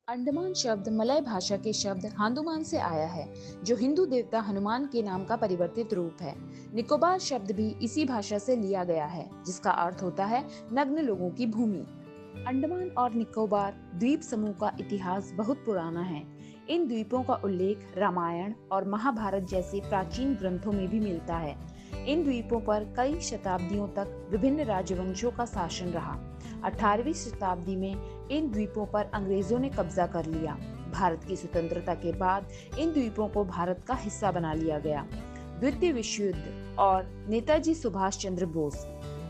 अंडमान शब्द मलय भाषा के शब्द हांदुमान से आया है, जो हिंदू देवता हनुमान के नाम का परिवर्तित रूप है। निकोबार शब्द भी इसी भाषा से लिया गया है, जिसका अर्थ होता है नग्न लोगों की भूमि। अंडमान और निकोबार द्वीप समूह का इतिहास बहुत पुराना है। इन द्वीपों का उल्लेख रामायण और महाभारत जैसे प्राचीन ग्रंथों में भी मिलता है। इन द्वीपों पर कई शताब्दियों तक विभिन्न राजवंशों का शासन रहा। 18वीं शताब्दी में इन द्वीपों पर अंग्रेजों ने कब्जा कर लिया। भारत की स्वतंत्रता के बाद इन द्वीपों को भारत का हिस्सा बना लिया गया। द्वितीय विश्व युद्ध और नेताजी सुभाष चंद्र बोस।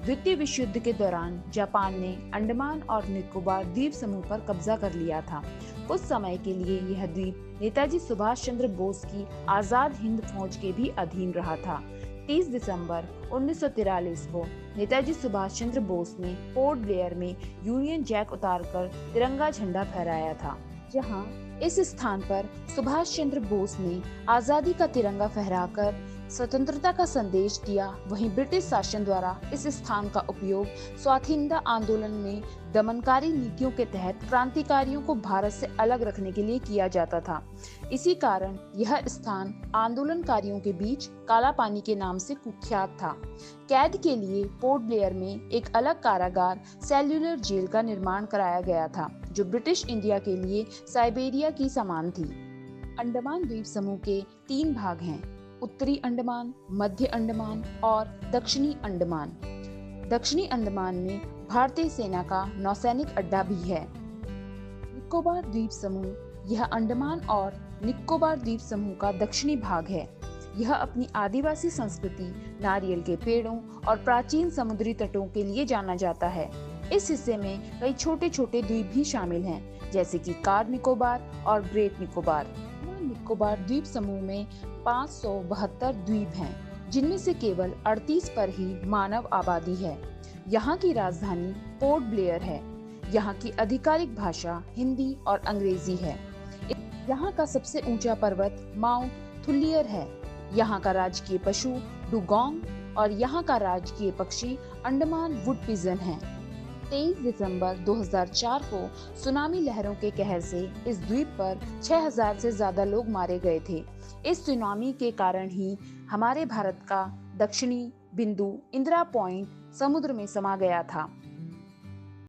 द्वितीय विश्व युद्ध के दौरान जापान ने अंडमान और निकोबार द्वीप समूह पर कब्जा कर लिया था। कुछ समय के लिए यह द्वीप नेताजी सुभाष चंद्र बोस की आजाद हिंद फौज के भी अधीन रहा था। 30 दिसंबर 1943 को नेताजी सुभाष चंद्र बोस ने पोर्ट ब्लेयर में यूनियन जैक उतारकर तिरंगा झंडा फहराया था। जहां इस स्थान पर सुभाष चंद्र बोस ने आजादी का तिरंगा फहराकर स्वतंत्रता का संदेश दिया, वहीं ब्रिटिश शासन द्वारा इस स्थान का उपयोग स्वाधीनता आंदोलन में दमनकारी नीतियों के तहत क्रांतिकारियों को भारत से अलग रखने के लिए किया जाता था। इसी कारण यह स्थान आंदोलनकारियों के बीच काला पानी के नाम से कुख्यात था। कैद के लिए पोर्ट ब्लेयर में एक अलग कारागार सेल्युलर जेल का निर्माण कराया गया था, जो ब्रिटिश इंडिया के लिए साइबेरिया की समान थी। अंडमान द्वीप समूह के 3 भाग हैं: उत्तरी अंडमान, मध्य अंडमान और दक्षिणी अंडमान। दक्षिणी अंडमान में भारतीय सेना का नौसैनिक अड्डा भी है। निकोबार द्वीप समूह यह अंडमान और निकोबार द्वीप समूह का दक्षिणी भाग है। यह अपनी आदिवासी संस्कृति, नारियल के पेड़ों और प्राचीन समुद्री तटों के लिए जाना जाता है। इस हिस्से में कई छोटे छोटे द्वीप भी शामिल हैं, जैसे कि कार निकोबार और ग्रेट निकोबार। निकोबार द्वीप समूह में 572 द्वीप हैं, जिनमें से केवल 38 पर ही मानव आबादी है। यहाँ की राजधानी पोर्ट ब्लेयर है। यहाँ की आधिकारिक भाषा हिंदी और अंग्रेजी है। यहाँ का सबसे ऊंचा पर्वत माउंट थुलियर है। यहाँ का राजकीय पशु डुगोंग और यहाँ का राजकीय पक्षी अंडमान वुड पिजन है। 23 दिसंबर 2004 को सुनामी लहरों के कहर से इस द्वीप पर 6000 से ज्यादा लोग मारे गए थे। इस सुनामी के कारण ही हमारे भारत का दक्षिणी बिंदु इंदिरा पॉइंट समुद्र में समा गया था।